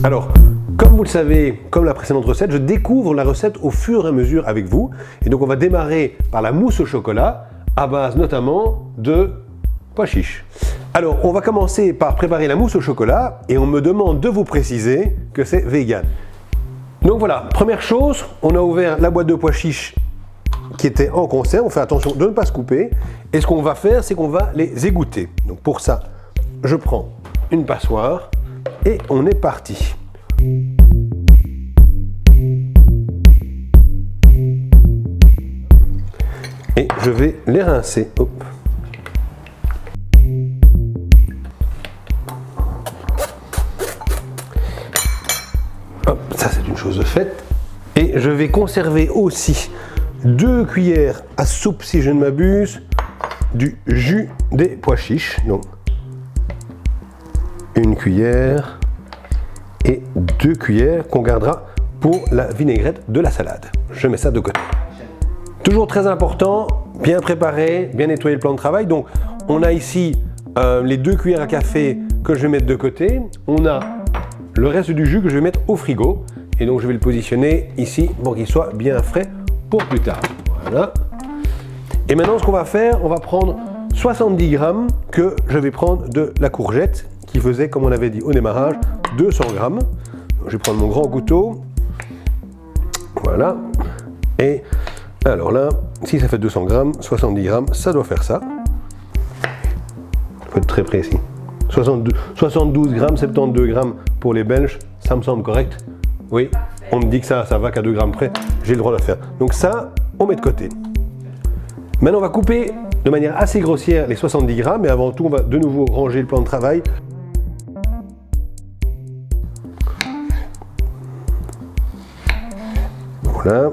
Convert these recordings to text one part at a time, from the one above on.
Alors, comme vous le savez, comme la précédente recette, je découvre la recette au fur et à mesure avec vous. Et donc on va démarrer par la mousse au chocolat, à base notamment de pois chiches. Alors, on va commencer par préparer la mousse au chocolat et on me demande de vous préciser que c'est vegan. Donc voilà, première chose, on a ouvert la boîte de pois chiches qui était en conserve. On fait attention de ne pas se couper. Et ce qu'on va faire, c'est qu'on va les égoutter. Donc pour ça, je prends une passoire et on est parti. Et je vais les rincer. Hop. Hop, ça c'est une chose de faite. Et je vais conserver aussi 2 cuillères à soupe, si je ne m'abuse, du jus des pois chiches. Donc, une cuillère et 2 cuillères qu'on gardera pour la vinaigrette de la salade. Je mets ça de côté. Toujours très important, bien préparer, bien nettoyer le plan de travail. Donc, on a ici les 2 cuillères à café que je vais mettre de côté. On a le reste du jus que je vais mettre au frigo. Et donc, je vais le positionner ici pour qu'il soit bien frais pour plus tard. Voilà. Et maintenant, ce qu'on va faire, on va prendre 70 grammes que je vais prendre de la courgette qui faisait, comme on avait dit au démarrage, 200 grammes. Donc, je vais prendre mon grand couteau. Voilà. Et alors là, si ça fait 200 grammes, 70 grammes, ça doit faire ça. Il faut être très précis. 72 grammes, 72 grammes pour les Belges, ça me semble correct. Oui, on me dit que ça va qu'à 2 grammes près, j'ai le droit de le faire. Donc ça, on met de côté. Maintenant, on va couper de manière assez grossière les 70 grammes, et avant tout, on va de nouveau ranger le plan de travail. Voilà.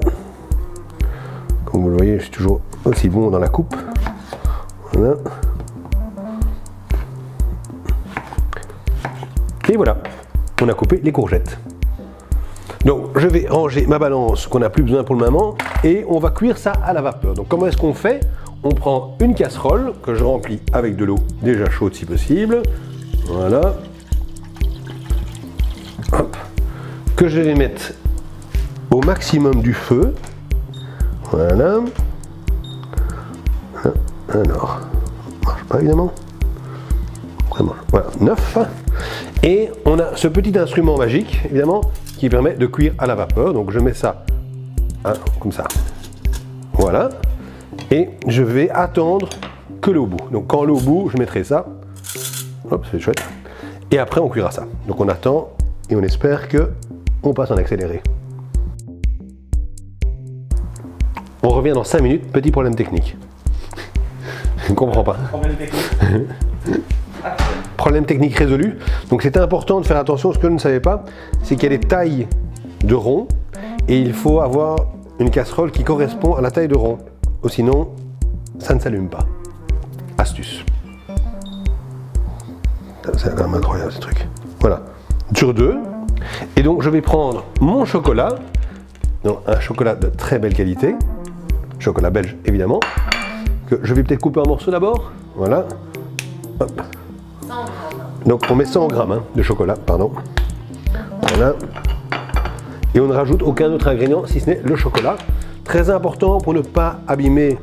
Comme vous le voyez, je suis toujours aussi bon dans la coupe. Voilà. Et voilà, on a coupé les courgettes. Donc, je vais ranger ma balance qu'on n'a plus besoin pour le moment et on va cuire ça à la vapeur. Donc, comment est-ce qu'on fait? On prend une casserole que je remplis avec de l'eau déjà chaude si possible. Voilà. Hop. Que je vais mettre au maximum du feu. Voilà. Alors, ça marche pas évidemment. Vraiment. Voilà, 9. Et on a ce petit instrument magique, évidemment, qui permet de cuire à la vapeur. Donc je mets ça comme ça. Voilà. Et je vais attendre que l'eau bout. Donc quand l'eau bout, je mettrai ça. Hop, c'est chouette. Et après, on cuira ça. Donc on attend et on espère que on passe en accéléré. On revient dans 5 minutes. Petit problème technique. Je ne comprends pas. Problème technique. Problème technique résolu. Donc c'était important de faire attention. Ce que je ne savais pas, c'est qu'il y a des tailles de rond et il faut avoir une casserole qui correspond à la taille de rond. Ou sinon, ça ne s'allume pas. Astuce. C'est quand même incroyable ce truc. Voilà. Sur 2. Et donc je vais prendre mon chocolat. Donc un chocolat de très belle qualité. Chocolat belge évidemment. Que je vais peut-être couper en morceaux d'abord. Voilà. Hop. Donc on met 100 grammes de chocolat, pardon. Voilà. Et on ne rajoute aucun autre ingrédient si ce n'est le chocolat. Très important pour ne pas abîmer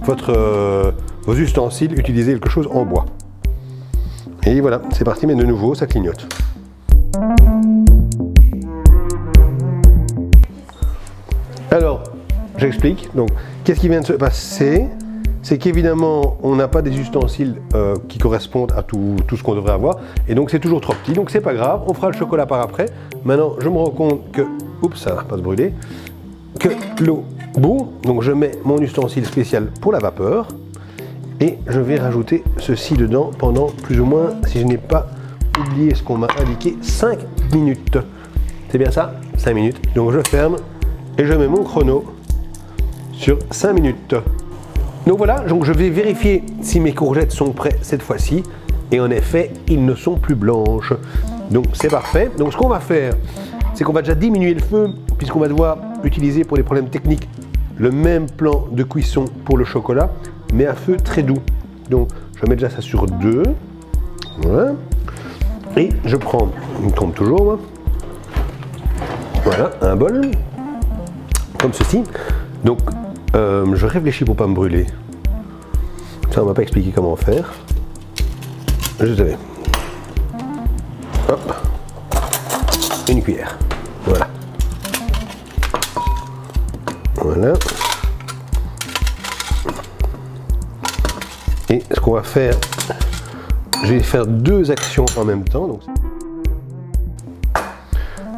vos ustensiles, utilisez quelque chose en bois. Et voilà, c'est parti, mais de nouveau, ça clignote. Alors, j'explique. Donc, qu'est-ce qui vient de se passer? C'est qu'évidemment, on n'a pas des ustensiles qui correspondent à tout ce qu'on devrait avoir. Et donc, c'est toujours trop petit. Donc, c'est pas grave. On fera le chocolat par après. Maintenant, je me rends compte que... Oups, ça va pas se brûler. Que l'eau bout. Donc, je mets mon ustensile spécial pour la vapeur. Et je vais rajouter ceci dedans pendant plus ou moins, si je n'ai pas oublié ce qu'on m'a indiqué, 5 minutes. C'est bien ça? 5 minutes. Donc, je ferme et je mets mon chrono sur 5 minutes. Donc voilà, donc je vais vérifier si mes courgettes sont prêtes cette fois-ci. Et en effet, ils ne sont plus blanches. Donc c'est parfait. Donc ce qu'on va faire, c'est qu'on va déjà diminuer le feu, puisqu'on va devoir utiliser pour les problèmes techniques le même plan de cuisson pour le chocolat, mais à feu très doux. Donc je mets déjà ça sur 2. Voilà. Et je prends, il me trompe toujours, moi. Voilà, un bol, comme ceci. Donc, je réfléchis pour ne pas me brûler. Ça, on ne m'a pas expliqué comment faire. Je savais. Hop. Une cuillère. Voilà. Voilà. Et ce qu'on va faire, je vais faire deux actions en même temps. Donc,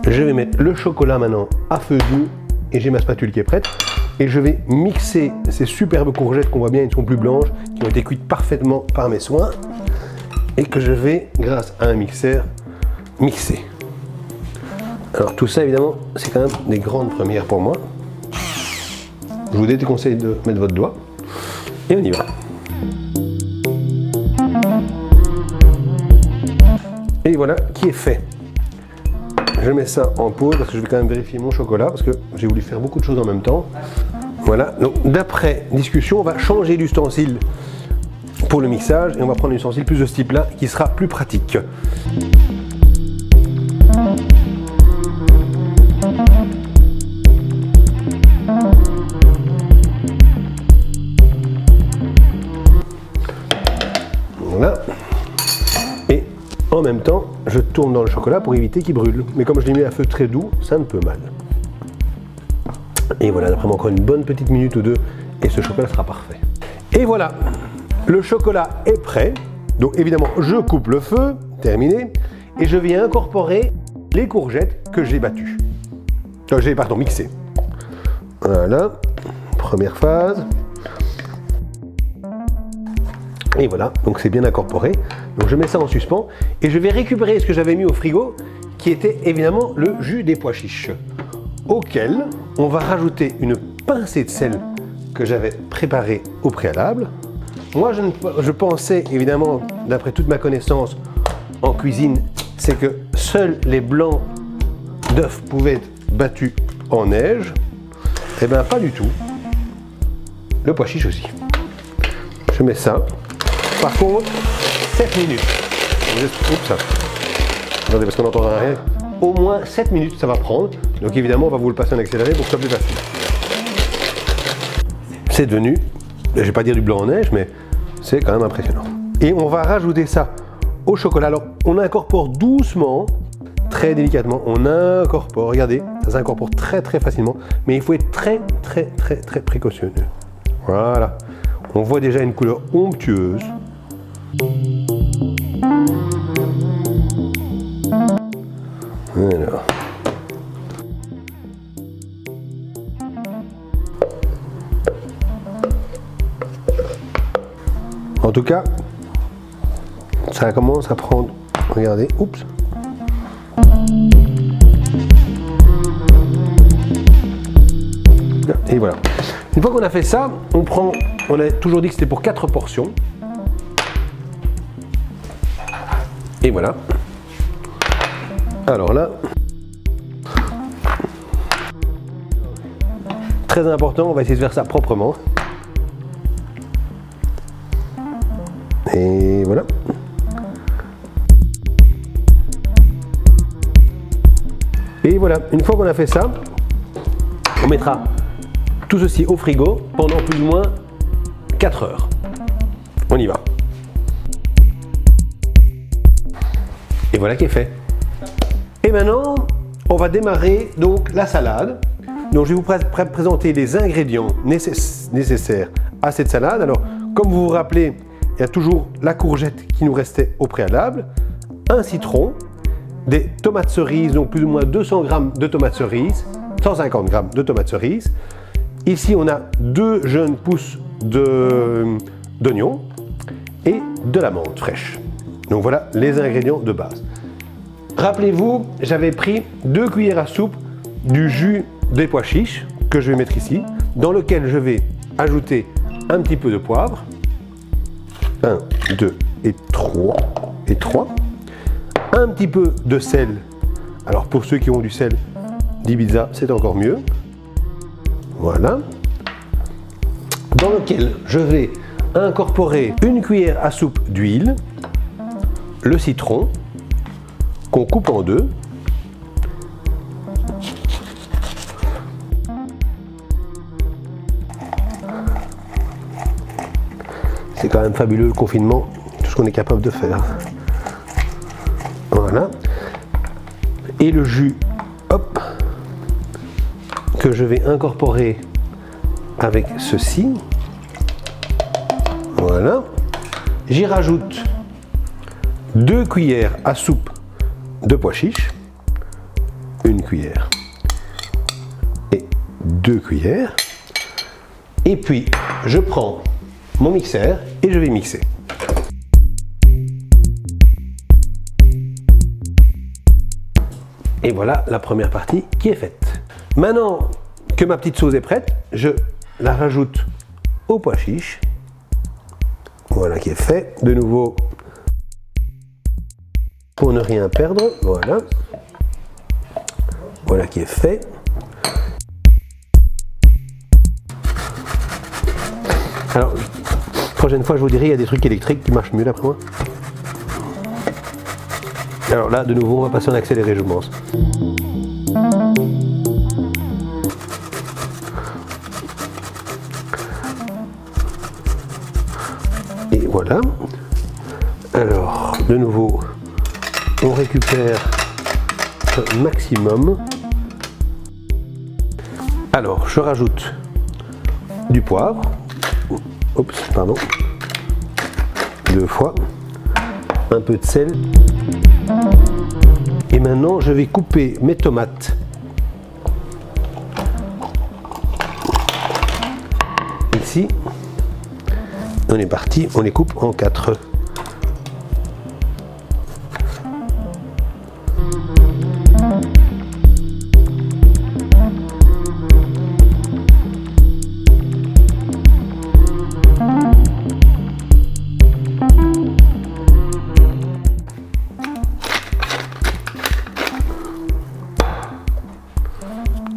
je vais mettre le chocolat maintenant à feu doux et j'ai ma spatule qui est prête. Et je vais mixer ces superbes courgettes qu'on voit bien, elles sont plus blanches, qui ont été cuites parfaitement par mes soins. Et que je vais, grâce à un mixeur, mixer. Alors tout ça évidemment, c'est quand même des grandes premières pour moi. Je vous déconseille de mettre votre doigt. Et on y va. Et voilà qui est fait. Je mets ça en pause parce que je vais quand même vérifier mon chocolat parce que j'ai voulu faire beaucoup de choses en même temps. Voilà, donc d'après discussion, on va changer d'ustensile pour le mixage et on va prendre un ustensile plus de ce type là qui sera plus pratique. Voilà. Et en même temps, je tourne dans le chocolat pour éviter qu'il brûle. Mais comme je l'ai mis à feu très doux, ça ne peut mal. Et voilà, d'après moi encore une bonne petite minute ou deux et ce chocolat sera parfait. Et voilà, le chocolat est prêt. Donc évidemment, je coupe le feu, terminé, et je viens incorporer les courgettes que j'ai battues. Pardon, mixées. Voilà, première phase. Et voilà, donc c'est bien incorporé. Donc je mets ça en suspens et je vais récupérer ce que j'avais mis au frigo, qui était évidemment le jus des pois chiches, auquel on va rajouter une pincée de sel que j'avais préparé au préalable. Moi, je pensais évidemment, d'après toute ma connaissance en cuisine, c'est que seuls les blancs d'œufs pouvaient être battus en neige. Eh bien, pas du tout. Le pois chiche aussi. Je mets ça. Par contre, 7 minutes. Oups, attendez, parce qu'on n'entend rien. Au moins 7 minutes, ça va prendre. Donc évidemment, on va vous le passer en accéléré pour que ce soit plus facile. C'est devenu, je ne vais pas dire du blanc en neige, mais c'est quand même impressionnant. Et on va rajouter ça au chocolat. Alors, on incorpore doucement, très délicatement. On incorpore, regardez, ça s'incorpore très très facilement. Mais il faut être très précautionneux. Voilà. On voit déjà une couleur onctueuse. Alors. En tout cas, ça commence à prendre, regardez, oups. Et voilà. Une fois qu'on a fait ça, on a toujours dit que c'était pour 4 portions. Et voilà. Alors là, très important, on va essayer de faire ça proprement. Et voilà. Et voilà, une fois qu'on a fait ça, on mettra tout ceci au frigo pendant plus ou moins 4 heures. On y va. Et voilà qui est fait. Et maintenant, on va démarrer donc la salade. Donc je vais vous présenter les ingrédients nécessaires à cette salade. Alors, comme vous vous rappelez, il y a toujours la courgette qui nous restait au préalable, un citron, des tomates cerises, donc plus ou moins 200 g de tomates cerises, 150 g de tomates cerises. Ici, on a 2 jeunes pousses d'oignons et de la menthe fraîche. Donc voilà les ingrédients de base. Rappelez-vous, j'avais pris 2 cuillères à soupe du jus des pois chiches que je vais mettre ici, dans lequel je vais ajouter un petit peu de poivre. 1, 2 et 3. Un petit peu de sel. Alors pour ceux qui ont du sel d'Ibiza, c'est encore mieux. Voilà. Dans lequel je vais incorporer une cuillère à soupe d'huile, le citron qu'on coupe en deux, C'est quand même fabuleux le confinement, tout ce qu'on est capable de faire. Voilà. Et le jus, hop, que je vais incorporer avec ceci. Voilà. J'y rajoute 2 cuillères à soupe de pois chiches. 1 cuillère et 2 cuillères. Et puis, je prends mon mixeur et je vais mixer. Et voilà la première partie qui est faite. Maintenant que ma petite sauce est prête, je la rajoute au pois chiche. Voilà qui est fait. De nouveau, pour ne rien perdre, voilà. Voilà qui est fait. Alors, prochaine fois, je vous dirai, il y a des trucs électriques qui marchent mieux d'après moi. Alors là, de nouveau, on va passer en accéléré, je pense. Et voilà. Alors, de nouveau, on récupère un maximum. Alors, je rajoute du poivre. Oups, pardon. 2 fois. Un peu de sel. Et maintenant, je vais couper mes tomates. Ici. On est parti, on les coupe en 4.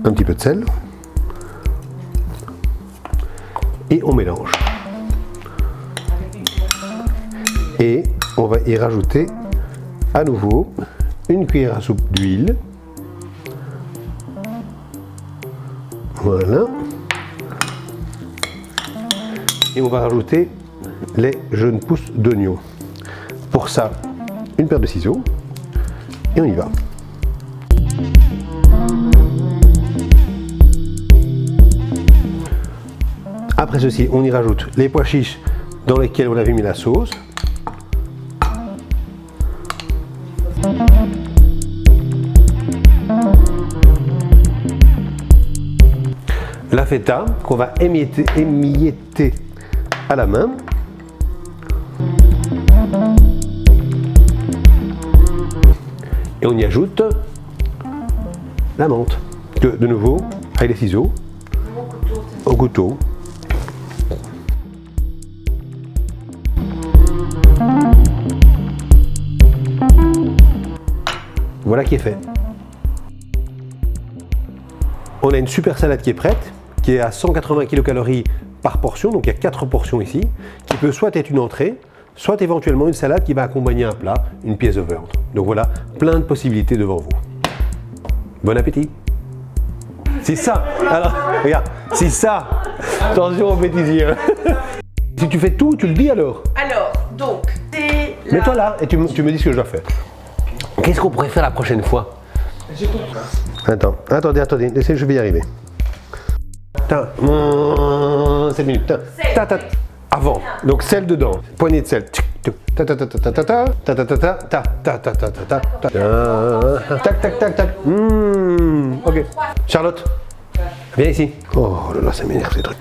Un petit peu de sel et on mélange et on va y rajouter à nouveau 1 cuillère à soupe d'huile, voilà, et on va rajouter les jeunes pousses d'oignon. Pour ça, une paire de ciseaux et on y va. Après ceci, on y rajoute les pois chiches dans lesquels on avait mis la sauce. La feta qu'on va émietter à la main. Et on y ajoute la menthe. De nouveau, avec les ciseaux, au couteau. Voilà qui est fait. On a une super salade qui est prête, qui est à 180 kcal par portion, donc il y a 4 portions ici, qui peut soit être une entrée, soit éventuellement une salade qui va accompagner un plat, une pièce de viande. Donc voilà, plein de possibilités devant vous. Bon appétit. C'est ça. Alors, regarde, c'est ça. Attention aux bêtisiers. Si tu fais tout, tu le dis alors. Alors, donc, c'est la... Mets-toi là et tu me dis ce que je dois faire. Qu'est-ce qu'on pourrait faire la prochaine fois? J'ai compris. Attendez, laissez, je vais y arriver. 7 minutes. Avant, donc sel dedans, poignée de sel. Tac, tac, tac. Ok. Charlotte, viens ici. Oh là là, ça m'énerve ces trucs.